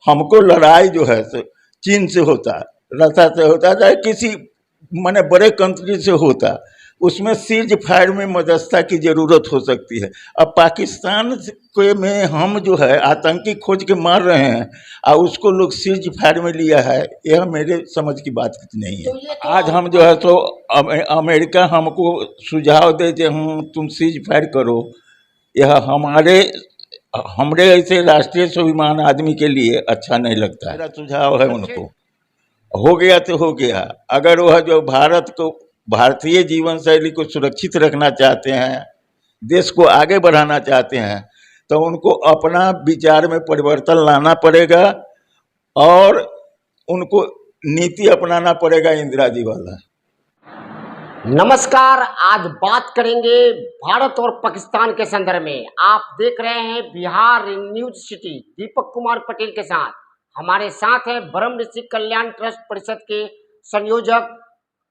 हमको लड़ाई जो है तो चीन से होता, रसा से होता, चाहे किसी माने बड़े कंट्री से होता, उसमें सीज फायर में मध्यस्थता की जरूरत हो सकती है। अब पाकिस्तान के में हम जो है आतंकी खोज के मार रहे हैं और उसको लोग सीज फायर में लिया है, यह मेरे समझ की बात नहीं है। आज हम जो है तो अमेरिका हमको सुझाव दे कि हम तुम सीज फायर करो, यह हमरे ऐसे राष्ट्रीय स्वाभिमान आदमी के लिए अच्छा नहीं लगता है। मेरा सुझाव है उनको, हो गया तो हो गया। अगर वह जो भारत को, भारतीय जीवन शैली को सुरक्षित रखना चाहते हैं, देश को आगे बढ़ाना चाहते हैं, तो उनको अपना विचार में परिवर्तन लाना पड़ेगा और उनको नीति अपनाना पड़ेगा इंदिरा जी वाला। नमस्कार, आज बात करेंगे भारत और पाकिस्तान के संदर्भ में। आप देख रहे हैं बिहार न्यूज सिटी, दीपक कुमार पटेल के साथ। हमारे साथ है ब्रह्म ऋषि कल्याण ट्रस्ट परिषद के संयोजक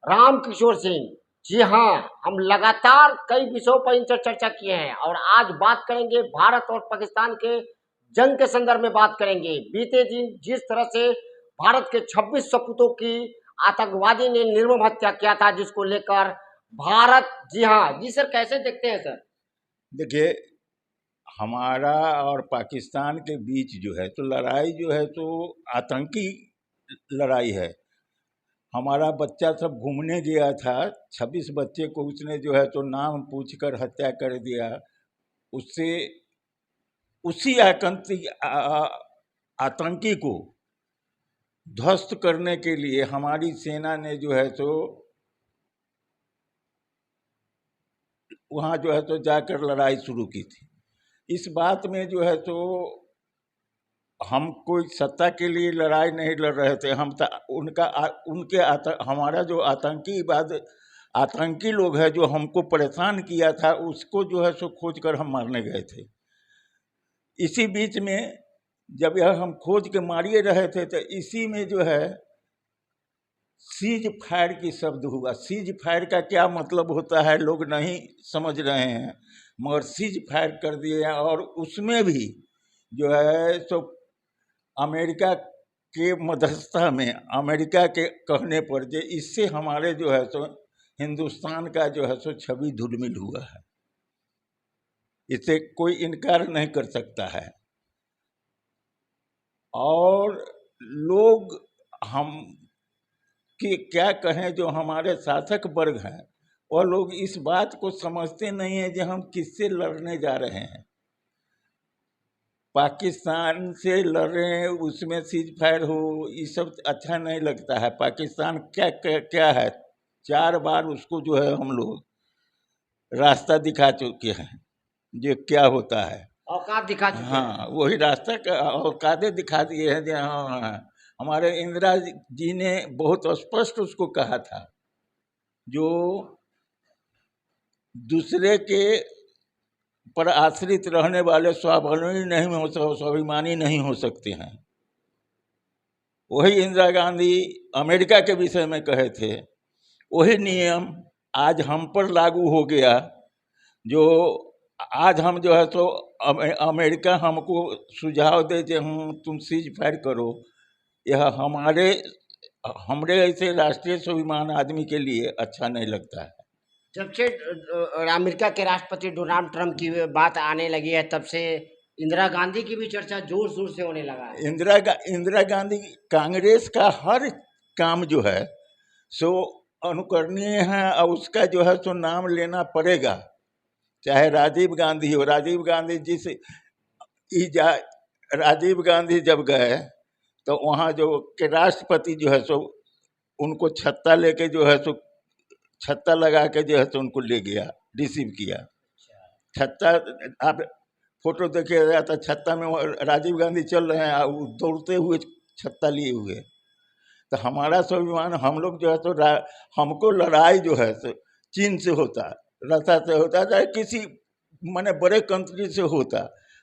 राम किशोर सिंह। जी हाँ, हम लगातार कई विषयों पर इन चर्चा किए हैं और आज बात करेंगे भारत और पाकिस्तान के जंग के संदर्भ में बात करेंगे। बीते दिन जिस तरह से भारत के 26 सपूतों की आतंकवादी ने निर्मम हत्या किया था, जिसको लेकर भारत, जी हाँ जी सर, कैसे देखते हैं सर? देखिए, हमारा और पाकिस्तान के बीच जो है तो लड़ाई जो है तो आतंकी लड़ाई है। हमारा बच्चा सब घूमने गया था, 26 बच्चे को उसने जो है तो नाम पूछकर हत्या कर दिया। उससे उसी आतंकी को ध्वस्त करने के लिए हमारी सेना ने जो है तो वहाँ जो है तो जाकर लड़ाई शुरू की थी। इस बात में जो है तो हम कोई सत्ता के लिए लड़ाई नहीं लड़ रहे थे। हम हमारा जो आतंकी लोग है जो हमको परेशान किया था, उसको जो है सो खोज कर हम मारने गए थे। इसी बीच में जब यह हम खोज के मारिए रहे थे तो इसी में जो है सीज फायर की शब्द हुआ। सीज फायर का क्या मतलब होता है लोग नहीं समझ रहे हैं, मगर सीज फायर कर दिए हैं। और उसमें भी जो है तो अमेरिका के मध्यस्थता में, अमेरिका के कहने पर, जो इससे हमारे जो है तो हिंदुस्तान का जो है सो छवि धूलमिल हुआ है, इसे कोई इनकार नहीं कर सकता है। और लोग हम कि क्या कहें, जो हमारे शासक वर्ग हैं वह लोग इस बात को समझते नहीं है कि हम किससे लड़ने जा रहे हैं। पाकिस्तान से लड़ रहे हैं, उसमें सीज फायर हो, ये सब अच्छा नहीं लगता है। पाकिस्तान क्या क्या, क्या है, 4 बार उसको जो है हम लोग रास्ता दिखा चुके हैं जो क्या होता है, औकात दिखा चुके हैं। हाँ, वही रास्ता का औकातें दिखा दिए हैं। हाँ, हमारे इंदिरा जी ने बहुत स्पष्ट उसको कहा था, जो दूसरे के पर आश्रित रहने वाले स्वाभिमानी नहीं हो सकते हैं। वही इंदिरा गांधी अमेरिका के विषय में कहे थे, वही नियम आज हम पर लागू हो गया। जो आज हम जो है तो अमेरिका हमको सुझाव दे कि हम तुम सीज फायर करो, यह हमरे ऐसे राष्ट्रीय स्वाभिमान आदमी के लिए अच्छा नहीं लगता है। जब से अमेरिका के राष्ट्रपति डोनाल्ड ट्रंप की बात आने लगी है, तब से इंदिरा गांधी की भी चर्चा जोर शोर से होने लगा है। इंदिरा गांधी कांग्रेस का हर काम जो है सो अनुकरणीय है और उसका जो है सो नाम लेना पड़ेगा। चाहे राजीव गांधी हो, राजीव गांधी जब गए तो वहाँ जो के राष्ट्रपति जो है सो उनको छत्ता लेके जो है सो छत्ता लगा के जो है तो उनको ले गया, रिसीव किया। छत्ता आप फोटो देखिएगा तो छत्ता में राजीव गांधी चल रहे हैं, दौड़ते हुए छत्ता लिए हुए। तो हमारा स्वाभिमान, हम लोग जो है तो हमको लड़ाई जो है तो चीन से होता, रसा से होता, चाहे किसी माने बड़े कंट्री से होता,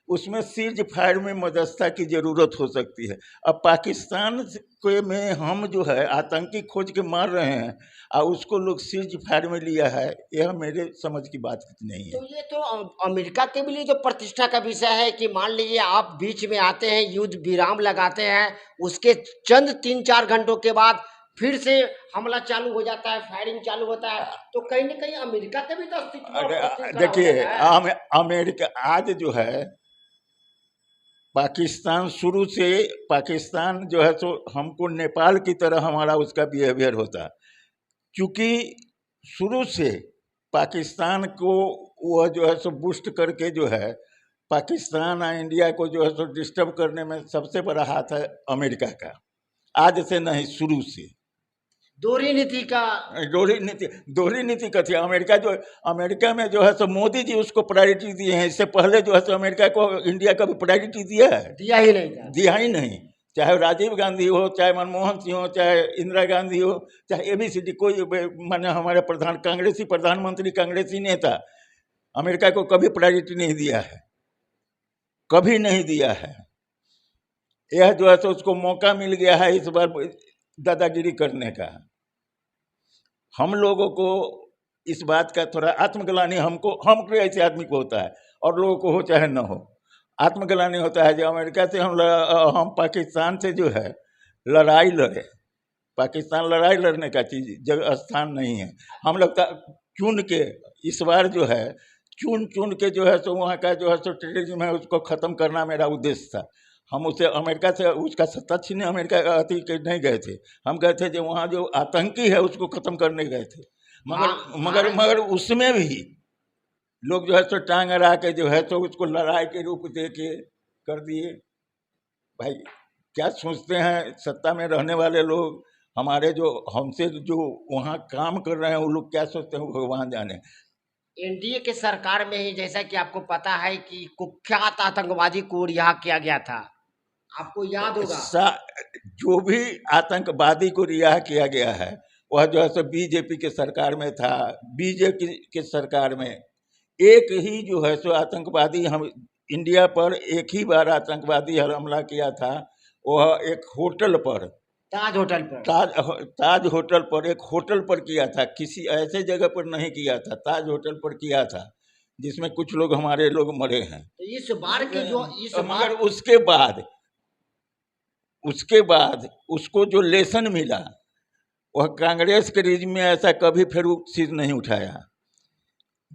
उसमें सीज फायर में मध्यस्थता की ज़रूरत हो सकती है। अब पाकिस्तान के में हम जो है आतंकी खोज के मार रहे हैं और उसको लोग सीज फायर में लिया है, यह मेरे समझ की बात नहीं है। तो ये तो अमेरिका के भी लिए जो प्रतिष्ठा का विषय है कि मान लीजिए आप बीच में आते हैं, युद्ध विराम लगाते हैं, उसके चंद 3-4 घंटों के बाद फिर से हमला चालू हो जाता है, फायरिंग चालू होता है, तो कहीं ना कहीं अमेरिका का भी तो अस्तित्व और प्रश्न खड़ा हो देखिए, जाता है। अमेरिका आज जो है पाकिस्तान शुरू से, पाकिस्तान जो है तो हमको नेपाल की तरह हमारा उसका बिहेवियर होता है, क्योंकि शुरू से पाकिस्तान को वह जो है सो बूस्ट करके जो है पाकिस्तान और इंडिया को जो है सो डिस्टर्ब करने में सबसे बड़ा हाथ है अमेरिका का। आज से नहीं, शुरू से दोहरी नीति का दोहरी नीति कथी है? अमेरिका में जो है सो मोदी जी उसको प्रायोरिटी दिए हैं। इससे पहले जो है सो अमेरिका को इंडिया का भी प्रायोरिटी दिया है? दिया ही नहीं था। दिया ही नहीं। चाहे राजीव गांधी हो, चाहे मनमोहन सिंह हो, चाहे इंदिरा गांधी हो, चाहे ABCD कोई माने हमारे कांग्रेसी प्रधानमंत्री, कांग्रेसी नेता अमेरिका को कभी प्रायोरिटी नहीं दिया है, कभी नहीं दिया है। यह जो है तो उसको मौका मिल गया है इस बार दादागिरी करने का। हम लोगों को इस बात का थोड़ा आत्मग्लानि हमको ऐसे आदमी को होता है, और लोगों को हो चाहे न हो, आत्मग्लानि होता है जो अमेरिका से हम पाकिस्तान से जो है लड़ाई लड़े। पाकिस्तान लड़ाई लड़ने का चीज जगह स्थान नहीं है। हम लोग चुन के इस बार जो है चुन के जो है तो वहाँ का जो है तो टेररिज्म है उसको ख़त्म करना मेरा उद्देश्य था। हम उसे अमेरिका से उसका सत्ता छीने अमेरिका अति के नहीं गए थे। हम गए थे जो वहाँ जो आतंकी है उसको ख़त्म करने गए थे। मगर उसमें भी लोग जो है तो टांग अड़ा के जो है तो उसको लड़ाई के रूप दे के कर दिए। भाई क्या सोचते हैं सत्ता में रहने वाले लोग, हमारे जो हमसे जो वहाँ काम कर रहे हैं वो लोग क्या सोचते हैं भगवान जाने। एनडीए के सरकार में ही जैसा कि आपको पता है कि कुख्यात आतंकवादी को रिहा किया गया था, आपको याद होगा। जो भी आतंकवादी को रिहा किया गया है वह जो है सो बीजेपी के सरकार में था। बीजेपी के सरकार में एक ही जो है सो आतंकवादी हम इंडिया पर एक ही बार आतंकवादी हमला किया था, वह एक होटल पर, ताज होटल पर, ताज होटल पर, एक होटल पर किया था, किसी ऐसे जगह पर नहीं किया था, ताज होटल पर किया था जिसमें कुछ लोग हमारे लोग मरे हैं। तो इस बार के जो मगर उसके बाद उसको जो लेसन मिला वह कांग्रेस के रिजिम में ऐसा कभी फिर सिर नहीं उठाया।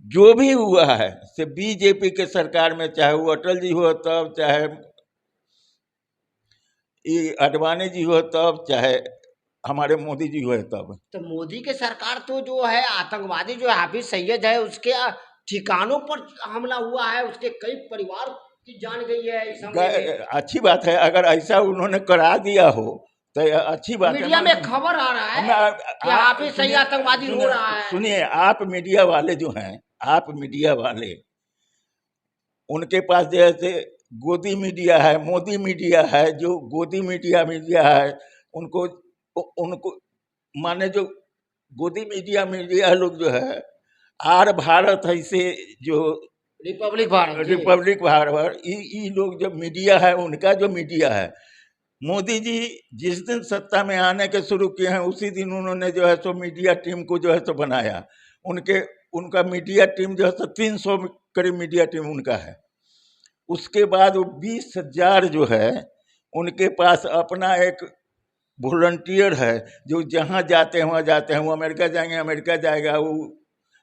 जो भी हुआ है से बीजेपी के सरकार में, चाहे वो अटल जी हो तब, चाहे अडवाणी जी हो तब, चाहे हमारे मोदी जी हुए तब। तो मोदी के सरकार तो जो है आतंकवादी जो हाफिज सईद है उसके ठिकानों पर हमला हुआ है, उसके कई परिवार की जान गई है। अच्छी बात है, अगर ऐसा उन्होंने करा दिया हो तो अच्छी बात है। मीडिया में खबर आ रहा है कि हाफिज सईद आतंकवादी हो रहा है। सुनिए, आप मीडिया वाले जो हैं, आप मीडिया वाले, उनके पास जैसे गोदी मीडिया है, मोदी मीडिया है, जो गोदी मीडिया है, उनको माने जो गोदी मीडिया लोग जो है आर भारत ऐसे जो रिपब्लिक भारत ये लोग जो मीडिया है, उनका जो मीडिया है, मोदी जी जिस दिन सत्ता में आने के शुरू किए हैं उसी दिन उन्होंने जो है सो मीडिया टीम को जो है सो बनाया। उनका मीडिया टीम जो है सो 300 करीब मीडिया टीम उनका है। उसके बाद वो 20,000 जो है उनके पास अपना एक वॉलंटियर है जो जहाँ जाते हैं वहाँ जाते हैं। वो अमेरिका जाएंगे अमेरिका जाएगा, वो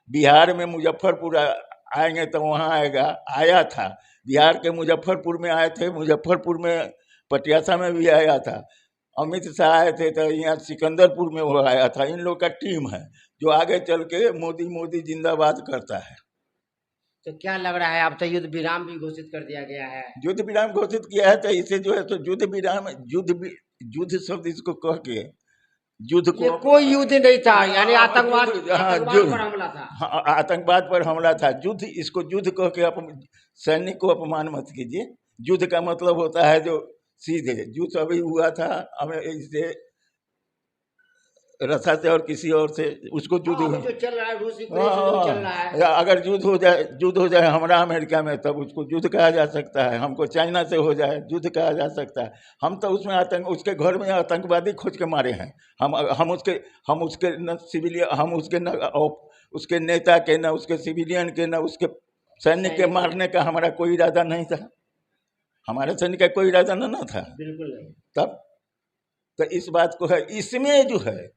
बिहार में मुजफ्फरपुर आएंगे तो वहाँ आएगा। आया था बिहार के मुजफ्फरपुर में आए थे, मुजफ्फरपुर में पटियाला में भी आया था। अमित शाह आए थे तो यहाँ सिकंदरपुर में वो आया था। इन लोग का टीम है जो आगे चल के मोदी जिंदाबाद करता है। तो क्या लग रहा है, अब तो युद्ध विराम भी घोषित कर दिया गया है। युद्ध विराम घोषित किया है तो इसे जो है तो युद्ध विराम, युद्ध शब्द इसको कह के युद्ध को, कोई युद्ध नहीं था, यानी आतंकवाद पर हमला था। हाँ, आतंकवाद पर हमला था। युद्ध, इसको युद्ध कह के सैनिक को अपमान मत कीजिए। युद्ध का मतलब होता है जो सीधे, युद्ध अभी हुआ था, हमें इससे रसा से और किसी और से उसको युद्ध हाँ, अभी जो चल रहा है रूस यूक्रेन से जो चल रहा है, या अगर युद्ध हो जाए हमारा अमेरिका में, तब उसको युद्ध कहा जा सकता है। हमको चाइना से हो जाए युद्ध कहा जा सकता है। हम तो उसमें उसके घर में आतंकवादी खोज के मारे हैं। हम उसके न सिविलियन, हम उसके न उसके नेता के, न उसके सिविलियन के, न उसके सैनिक के मारने का हमारा कोई इरादा नहीं था। हमारे सैनिक का कोई इरादा न था बिल्कुल नहीं। तब। तो इस बात को है, इसमें जो है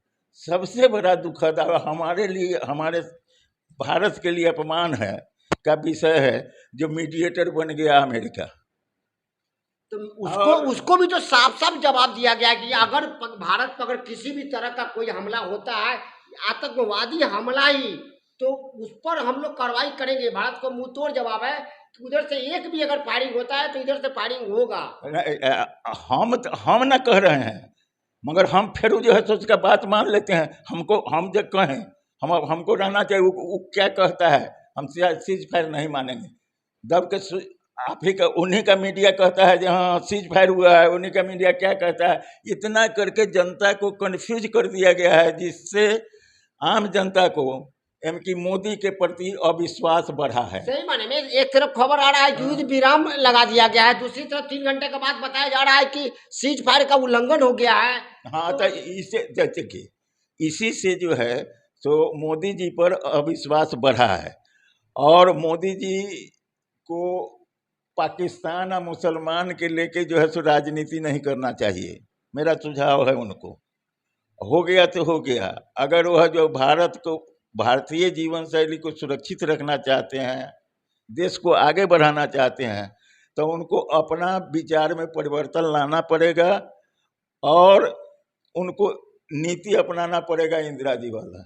सबसे बड़ा दुखद और हमारे लिए, हमारे भारत के लिए अपमान है का विषय है जो मीडिएटर बन गया अमेरिका। तो उसको भी तो साफ साफ जवाब दिया गया कि अगर भारत पर अगर किसी भी तरह का कोई हमला होता है, आतंकवादी हमला ही, तो उस पर हम लोग कार्रवाई करेंगे। भारत को मुंह तोड़ जवाब है कि उधर से एक भी अगर फायरिंग होता है तो इधर से फायरिंग होगा। हम ना कह रहे हैं, मगर हम फिर जो है तो उसका बात मान लेते हैं। हम जो कहें, हमको रहना चाहिए। वो क्या कहता है, हम सीज फायर नहीं मानेंगे। दब के आप ही का, उन्हीं का मीडिया कहता है कि हाँ सीज फायर हुआ है, उन्हीं का मीडिया क्या कहता है। इतना करके जनता को कन्फ्यूज कर दिया गया है, जिससे आम जनता को कि मोदी के प्रति अविश्वास बढ़ा है। सही माने में एक तरफ खबर आ रहा है कि युद्ध विराम लगा दिया गया है, दूसरी तरफ 3 घंटे के बाद बताया जा रहा है कि सीज फायर का उल्लंघन हो गया है। हाँ, तो देखिए, इसी से जो है तो मोदी जी पर अविश्वास बढ़ा है। और मोदी जी को पाकिस्तान और मुसलमान के लेके जो है सो राजनीति नहीं करना चाहिए। मेरा सुझाव है उनको, हो गया तो हो गया। अगर वह जो भारत को, भारतीय जीवन शैली को सुरक्षित रखना चाहते हैं, देश को आगे बढ़ाना चाहते हैं, तो उनको अपना विचार में परिवर्तन लाना पड़ेगा और उनको नीति अपनाना पड़ेगा इंदिरा जी वाला।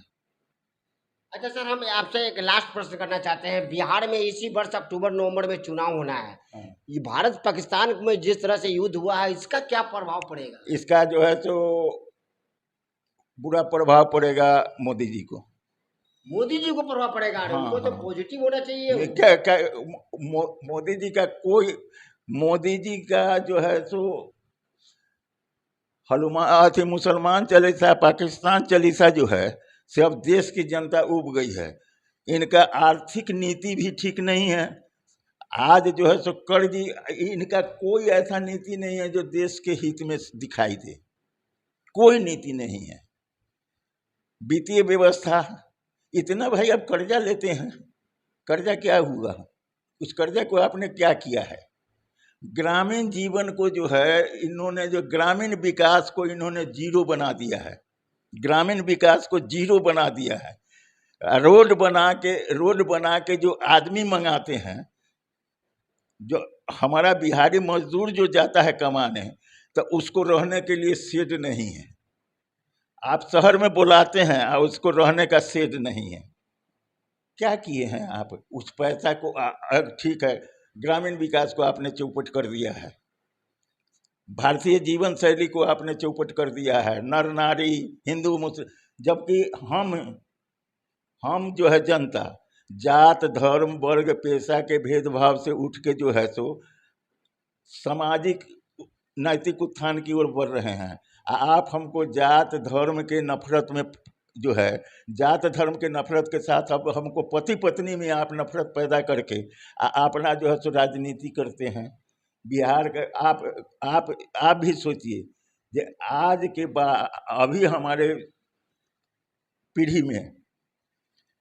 अच्छा सर, हम आपसे एक लास्ट प्रश्न करना चाहते हैं। बिहार में इसी वर्ष अक्टूबर नवंबर में चुनाव होना है। ये भारत पाकिस्तान में जिस तरह से युद्ध हुआ है, इसका क्या प्रभाव पड़ेगा? इसका जो है तो बुरा प्रभाव पड़ेगा मोदी जी को। मोदी जी को प्रभाव पड़ेगा? हाँ, उनको तो पॉजिटिव होना चाहिए। क्या मोदी जी का कोई, मोदी जी का जो है सो हनुमान मुसलमान चालीसा, पाकिस्तान चालीसा जो है सब देश की जनता उब गई है। इनका आर्थिक नीति भी ठीक नहीं है। आज जो है सो कर्ज, इनका कोई ऐसा नीति नहीं है जो देश के हित में दिखाई दे। कोई नीति नहीं है। वित्तीय व्यवस्था इतना, भाई अब कर्जा लेते हैं, कर्जा क्या हुआ? उस कर्जा को आपने क्या किया है? ग्रामीण जीवन को जो है इन्होंने, जो ग्रामीण विकास को इन्होंने जीरो बना दिया है। ग्रामीण विकास को जीरो बना दिया है। रोड बना के जो आदमी मंगाते हैं, जो हमारा बिहारी मजदूर जो जाता है कमाने, तो उसको रहने के लिए शेड नहीं है। आप शहर में बुलाते हैं और उसको रहने का शेड नहीं है। क्या किए हैं आप उस पैसा को? ठीक है, ग्रामीण विकास को आपने चौपट कर दिया है, भारतीय जीवन शैली को आपने चौपट कर दिया है, नर नारी, हिंदू मुस्लिम। जबकि हम जो है जनता, जात धर्म वर्ग पेशा के भेदभाव से उठ के जो है सो सामाजिक नैतिक उत्थान की ओर बढ़ रहे हैं। आप हमको जात धर्म के नफरत में जो है, जात धर्म के नफरत के साथ अब हमको पति पत्नी में आप नफरत पैदा करके अपना जो है सो राजनीति करते हैं। बिहार के आप भी सोचिए कि आज के अभी हमारे पीढ़ी में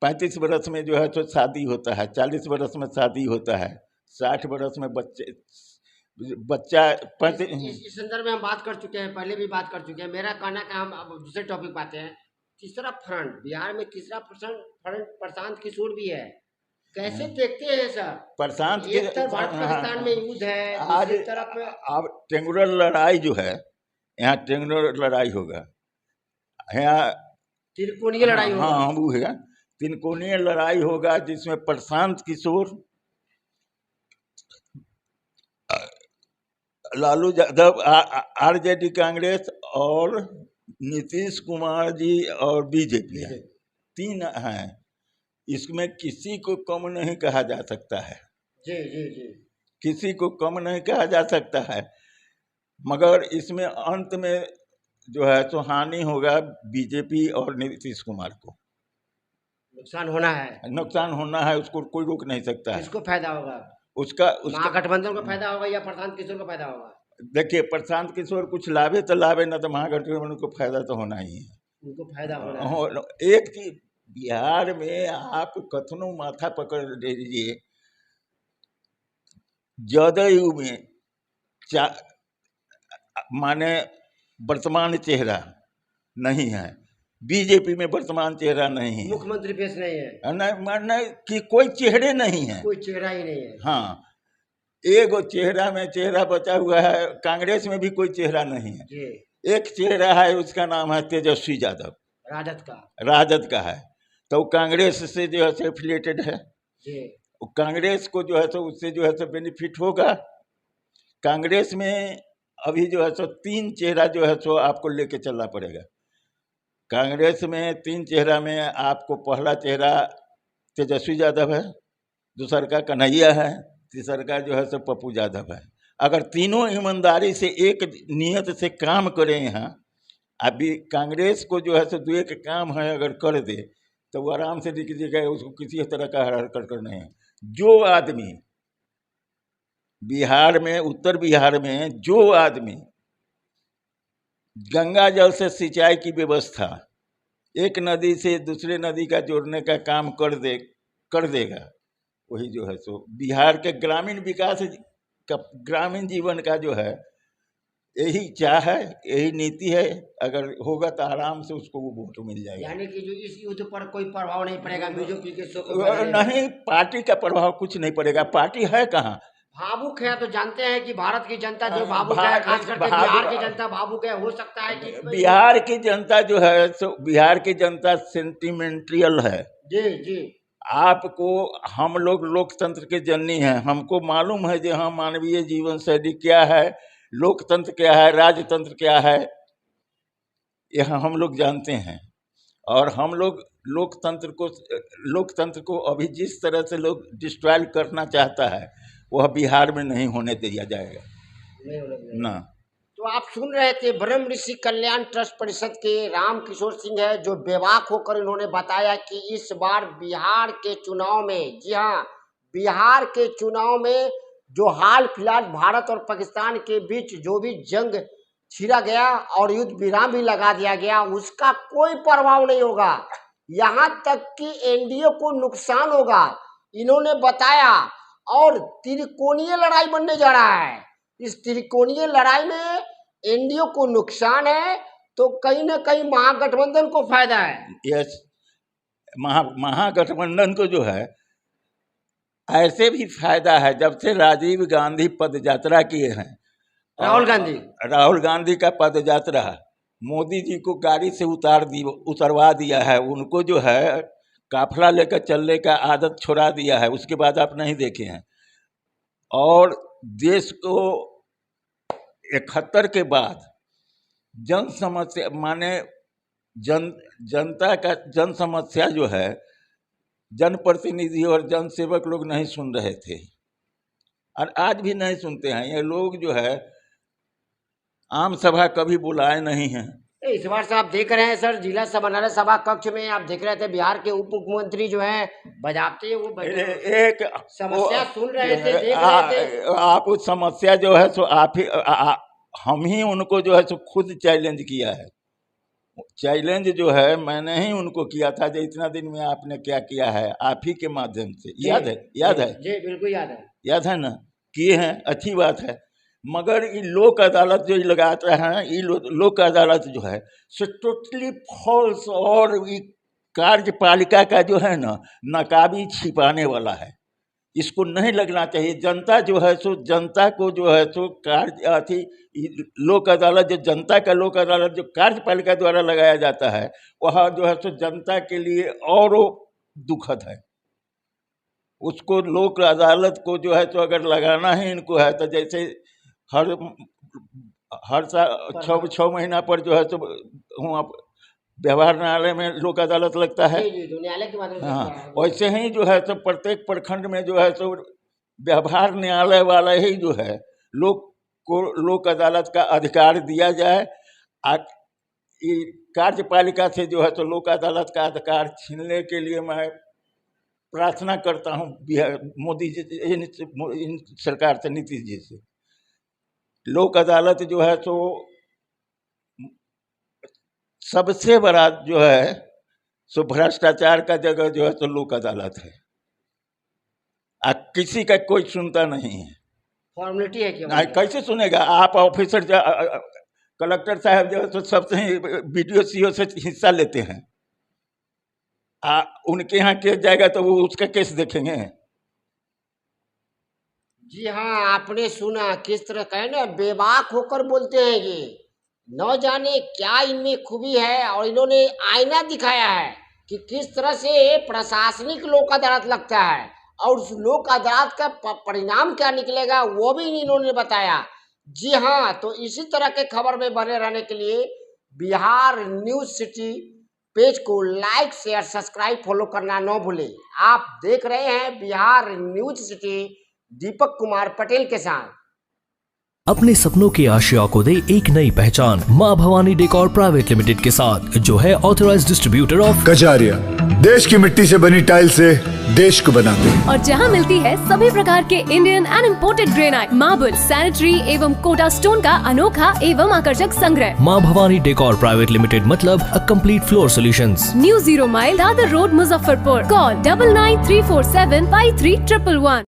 35 वर्ष में जो है तो शादी होता है, 40 वर्ष में शादी होता है, 60 वर्ष में बच्चा इस संदर्भ में हम बात कर चुके हैं, पहले भी बात कर चुके हैं। मेरा कहना है, हम अब दूसरे टॉपिक पे आते हैं। तीसरा फ्रंट, बिहार में तीसरा फ्रंट प्रशांत किशोर भी है। कैसे देखते हैं सर? प्रशांत एक तरफ भारत पाकिस्तान में युद्ध है, आज दूसरी तरफ अब टेंगुलर लड़ाई जो है, यहाँ टेंगुलर लड़ाई होगा, यहाँ त्रिकोणीय लड़ाई होगा। हाँ, वो है त्रिकोणीय लड़ाई होगा, जिसमें प्रशांत किशोर, लालू यादव आरजेडी कांग्रेस और नीतीश कुमार जी और बीजेपी है, 3 हैं। इसमें किसी को कम नहीं कहा जा सकता है। जी। किसी को कम नहीं कहा जा सकता है। मगर इसमें अंत में जो है तो हानि होगा बीजेपी और नीतीश कुमार को। नुकसान होना है। नुकसान होना है, उसको कोई रोक नहीं सकता है। किसको फायदा होगा? उसका उसका महागठबंधन को फायदा होगा या प्रशांत किशोर को फायदा होगा? देखिए, प्रशांत किशोर कुछ लाभे तो लाभे, ना तो महागठबंधन को फायदा तो होना ही है। उनको फायदा होना है। एक चीज बिहार में आप कथनों माथा पकड़ लीजिए, जदयू में माने वर्तमान चेहरा नहीं है, बीजेपी में वर्तमान चेहरा नहीं है, मुख्यमंत्री पेश नहीं है, नहीं कि कोई चेहरे नहीं है, कोई चेहरा ही नहीं है। हाँ, एक चेहरा में चेहरा बचा हुआ है। कांग्रेस में भी कोई चेहरा नहीं है जी। एक चेहरा है, उसका नाम है तेजस्वी यादव, राजद का है। तो कांग्रेस से जो है एफिलिएटेड है जी। कांग्रेस को जो है तो उससे जो है तो बेनिफिट होगा। कांग्रेस में अभी जो है सो 3 चेहरा जो है सो आपको लेके चलना पड़ेगा। कांग्रेस में 3 चेहरा में आपको पहला चेहरा तेजस्वी यादव है, दूसरा का कन्हैया है, तीसरा का जो है सो पप्पू यादव है। अगर तीनों ईमानदारी से एक नियत से काम करें यहाँ, अभी कांग्रेस को जो है सो 2 एक काम है अगर कर दे तो वो आराम से दिख जाएगा, उसको किसी तरह का हरकत करना है। जो आदमी बिहार में, उत्तर बिहार में जो आदमी गंगा जल से सिंचाई की व्यवस्था एक नदी से दूसरे नदी का जोड़ने का काम कर देगा, वही जो है सो बिहार के ग्रामीण विकास का, ग्रामीण जीवन का जो है यही चाह है, यही नीति है। अगर होगा तो आराम से उसको वो वोट मिल जाएगा। यानी कि जो इस युद्ध पर कोई प्रभाव नहीं पड़ेगा बीजेपी के नहीं, पार्टी का प्रभाव कुछ नहीं पड़ेगा। पार्टी है कहाँ? भावुक है तो जानते हैं कि भारत की जनता जो भावुक है, खास करके बिहार की जनता भावुक है। हो सकता है कि बिहार की जनता जो है तो बिहार की जनता सेंटिमेंटल है। जी जी। आपको, हम लोग लोकतंत्र के जननी हैं, हमको मालूम है कि हाँ मानवीय जीवन शैली क्या है, लोकतंत्र क्या है, राजतंत्र क्या है, यह हम लोग जानते हैं। और हम लोग लोकतंत्र को अभी जिस तरह से लोग डिस्ट्रॉय करना चाहता है वह बिहार में नहीं होने दिया जाएगा, ना। तो आप सुन रहे थे ब्रह्म ऋषि कल्याण ट्रस्ट परिषद के राम किशोर सिंह है, जो बेबाक होकर इन्होंने बताया कि इस बार बिहार के चुनाव में, जी हाँ, बिहार के चुनाव में जो हाल फिलहाल भारत और पाकिस्तान के बीच जो भी जंग छिड़ा गया और युद्ध विराम भी लगा दिया गया, उसका कोई प्रभाव नहीं होगा, यहाँ तक कि एनडीए को नुकसान होगा, इन्होंने बताया। और त्रिकोणीय लड़ाई बनने जा रहा है। इस त्रिकोणीय लड़ाई में एनडीए को नुकसान है तो कहीं ना कहीं महागठबंधन को फायदा है। यस, महागठबंधन को जो है ऐसे भी फायदा है। जब से राजीव गांधी पद यात्रा किए हैं, राहुल गांधी का पद यात्रा मोदी जी को गाड़ी से उतरवा दिया है, उनको जो है काफिला लेकर चलने का आदत छुड़ा दिया है। उसके बाद आप नहीं देखे हैं। और देश को 71 के बाद जन समस्या माने जनता का जन समस्या जो है जनप्रतिनिधि और जन सेवक लोग नहीं सुन रहे थे, और आज भी नहीं सुनते हैं। ये लोग जो है आम सभा कभी बुलाए नहीं हैं। इस बार से आप देख रहे हैं सर, जिला समारोह सभा कक्ष में आप देख रहे थे बिहार के उप मुख्यमंत्री जो हैं बजाते एक समस्या सुन रहे थे, देख रहे थे। आप उस समस्या जो है सो आप ही हम ही उनको जो है सो खुद चैलेंज किया है। चैलेंज जो है मैंने ही उनको किया था, जो इतना दिन में आपने क्या किया है, आप ही के माध्यम से। याद है? जी बिल्कुल याद है ना, किए हैं, अच्छी बात है। मगर ये लोक अदालत जो लगाते हैं, ये लोक अदालत जो है सो टोटली फॉल्स, और ये कार्यपालिका का जो है ना नकाबी छिपाने वाला है। इसको नहीं लगना चाहिए। जनता जो है सो, जनता को जो है सो लोक अदालत, जो जनता का लोक अदालत जो कार्यपालिका द्वारा लगाया जाता है, वह जो है सो जनता के लिए और दुखद है। उसको लोक अदालत को जो है तो अगर लगाना ही इनको है तो जैसे हर साल 6 महीना पर जो है तो वहाँ व्यवहार न्यायालय में लोक अदालत लगता है। न्यायालय के माध्यम से। हाँ, वैसे ही जो है तो प्रत्येक प्रखंड में जो है तो व्यवहार न्यायालय वाला ही जो है लोक अदालत का अधिकार दिया जाए। ये कार्यपालिका से जो है तो लोक अदालत का अधिकार छीनने के लिए मैं प्रार्थना करता हूँ बिहार मोदी जी इन सरकार से, नीतीश जी से। लोक अदालत जो है तो सबसे बड़ा जो है सो भ्रष्टाचार का जगह जो है तो लोक अदालत है, किसी का कोई सुनता नहीं है। फॉर्मेलिटी है क्या? नहीं, कैसे सुनेगा? आप ऑफिसर कलेक्टर साहब जो है तो सबसे BDO CO से हिस्सा लेते हैं, उनके यहाँ केस जाएगा तो वो उसका केस देखेंगे। जी हाँ, आपने सुना किस तरह का है ना, बेबाक होकर बोलते हैं ये, न जाने क्या इनमें खूबी है। और इन्होंने आईना दिखाया है कि किस तरह से प्रशासनिक लोक अदालत लगता है और उस लोक अदालत का परिणाम क्या निकलेगा वो भी इन्होंने बताया। जी हाँ, तो इसी तरह के खबर में बने रहने के लिए बिहार न्यूज सिटी पेज को लाइक शेयर सब्सक्राइब फॉलो करना न भूलें। आप देख रहे हैं बिहार न्यूज सिटी दीपक कुमार पटेल के साथ। अपने सपनों की आशिया को दे एक नई पहचान माँ भवानी डेकोर प्राइवेट लिमिटेड के साथ, जो है ऑथराइज्ड डिस्ट्रीब्यूटर ऑफ कजारिया। देश की मिट्टी से बनी टाइल से देश को बनाते हैं। और जहां मिलती है सभी प्रकार के Indian and imported granite, marble, sanitary एवं कोटा स्टोन का अनोखा एवं आकर्षक संग्रह। माँ भवानी डेकोर प्राइवेट लिमिटेड मतलब a complete floor solutions. New 0 mile Dadar road, Muzaffarpur. Call 9934753111।